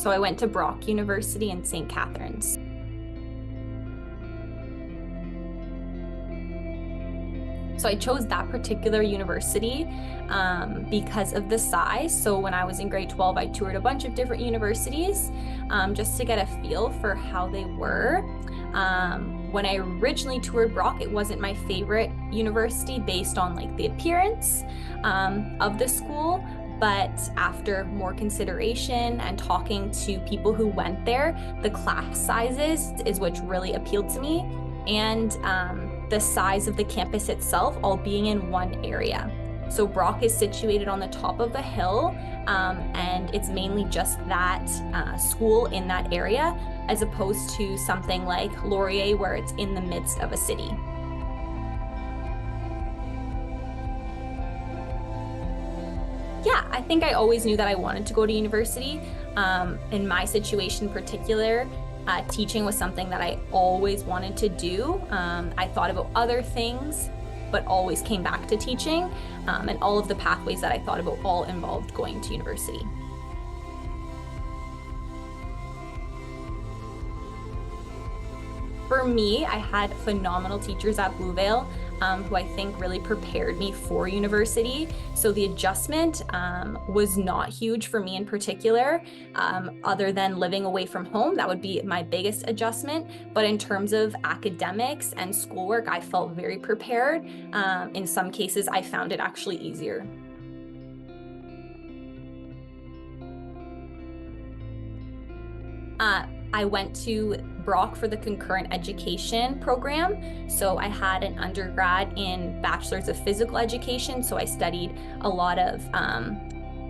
So I went to Brock University in St. Catharines. So I chose that particular university because of the size. So when I was in grade 12, I toured a bunch of different universities just to get a feel for how they were. When I originally toured Brock, it wasn't my favorite university based on like the appearance of the school. But after more consideration and talking to people who went there, the class sizes is what really appealed to me. And the size of the campus itself, all being in one area. So Brock is situated on the top of a hill, and it's mainly just that school in that area, as opposed to something like Laurier, where it's in the midst of a city. Yeah, I think I always knew that I wanted to go to university. In my situation in particular, teaching was something that I always wanted to do. I thought about other things, but always came back to teaching. And all of the pathways that I thought about all involved going to university. For me, I had phenomenal teachers at Blue Vale who I think really prepared me for university. So the adjustment was not huge for me in particular, other than living away from home. That would be my biggest adjustment. But in terms of academics and schoolwork, I felt very prepared. In some cases, I found it actually easier. I went to Brock for the Concurrent Education program. So I had an undergrad in Bachelor's of Physical Education. So I studied a lot of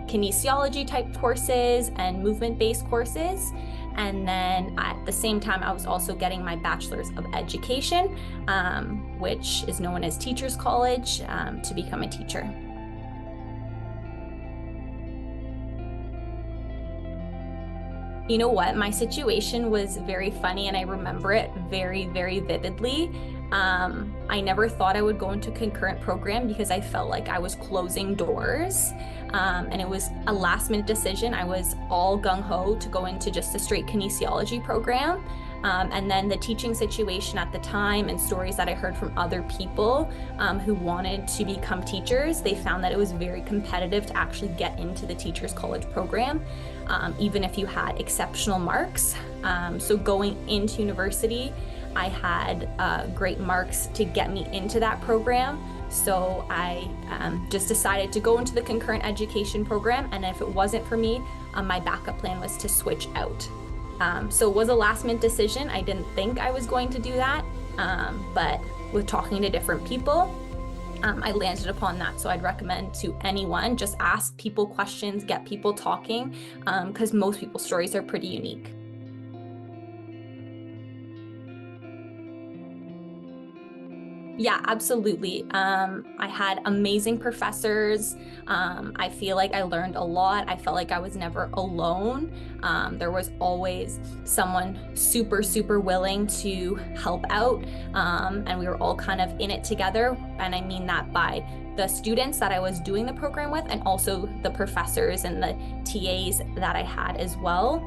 kinesiology type courses and movement-based courses. And then at the same time, I was also getting my Bachelor's of Education, which is known as Teachers College, to become a teacher. You know what? My situation was very funny and I remember it very, very vividly. I never thought I would go into a concurrent program because I felt like I was closing doors. And it was a last minute decision. I was all gung-ho to go into just a straight kinesiology program. And then the teaching situation at the time and stories that I heard from other people who wanted to become teachers, they found that it was very competitive to actually get into the Teachers College program, even if you had exceptional marks. So going into university, I had great marks to get me into that program. So I just decided to go into the concurrent education program. And if it wasn't for me, my backup plan was to switch out. So it was a last minute decision. I didn't think I was going to do that, but with talking to different people, I landed upon that. So I'd recommend to anyone, just ask people questions, get people talking, because most people's stories are pretty unique. Yeah, absolutely. I had amazing professors. I feel like I learned a lot. I felt like I was never alone. There was always someone super, super willing to help out. And we were all kind of in it together. And I mean that by the students that I was doing the program with and also the professors and the TAs that I had as well.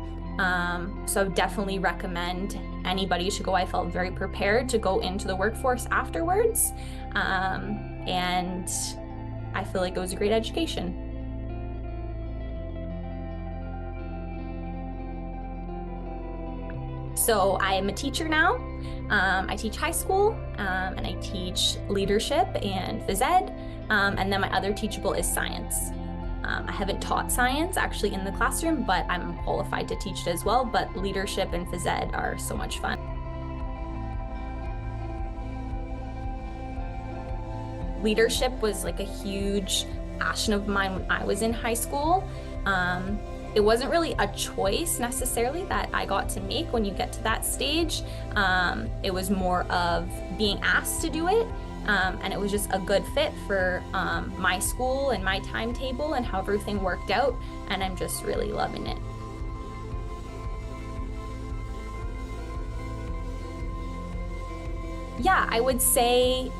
So I would definitely recommend anybody to go. I felt very prepared to go into the workforce afterwards. And I feel like it was a great education. So I am a teacher now. I teach high school and I teach leadership and phys ed. And then my other teachable is science. I haven't taught science actually in the classroom, but I'm qualified to teach it as well. But leadership and phys ed are so much fun. Leadership was like a huge passion of mine when I was in high school. It wasn't really a choice necessarily that I got to make when you get to that stage. It was more of being asked to do it. And it was just a good fit for my school and my timetable and how everything worked out. And I'm just really loving it. Yeah, I would say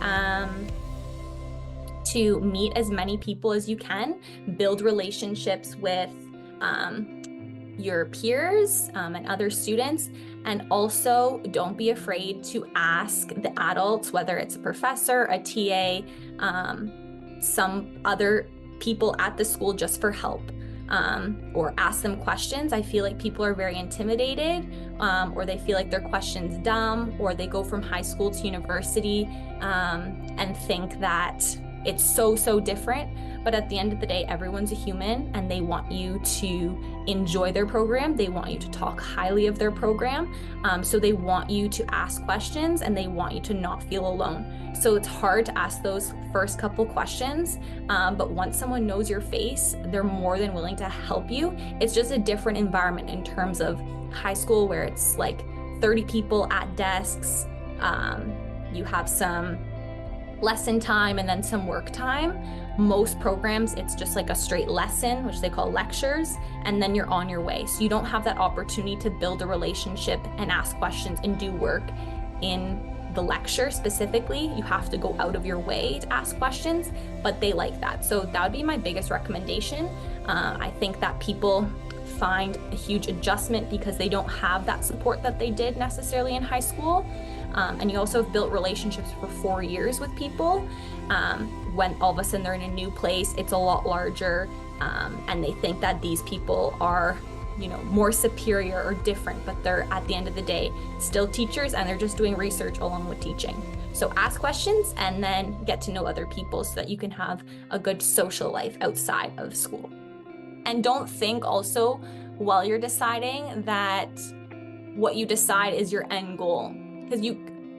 to meet as many people as you can, build relationships with your peers and other students. And also don't be afraid to ask the adults, whether it's a professor, a TA, some other people at the school, just for help. Or ask them questions. I feel like people are very intimidated, or they feel like their question's dumb, or they go from high school to university and think that it's so different. But at the end of the day, everyone's a human and they want you to enjoy their program. They want you to talk highly of their program. So they want you to ask questions and they want you to not feel alone. So it's hard to ask those first couple questions. But once someone knows your face, they're more than willing to help you. It's just a different environment in terms of high school, where it's like 30 people at desks. You have some lesson time and then some work time. Most programs, it's just like a straight lesson, which they call lectures, and then you're on your way. So you don't have that opportunity to build a relationship and ask questions and do work in the lecture specifically. You have to go out of your way to ask questions, but they like that. So that would be my biggest recommendation. I think that people find a huge adjustment because they don't have that support that they did necessarily in high school. And you also have built relationships for 4 years with people. When all of a sudden they're in a new place, it's a lot larger, and they think that these people are, more superior or different, but they're, at the end of the day, still teachers, and they're just doing research along with teaching. So ask questions and then get to know other people so that you can have a good social life outside of school. And don't think also while you're deciding that what you decide is your end goal, because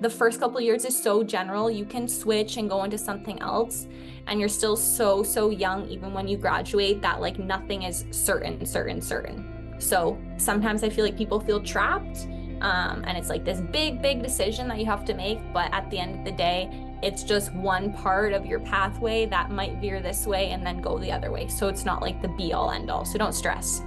the first couple of years is so general. You can switch and go into something else, and you're still so young even when you graduate, that like nothing is certain. So sometimes I feel like people feel trapped, and it's like this big decision that you have to make, but at the end of the day, it's just one part of your pathway that might veer this way and then go the other way. So it's not like the be all end all. So don't stress.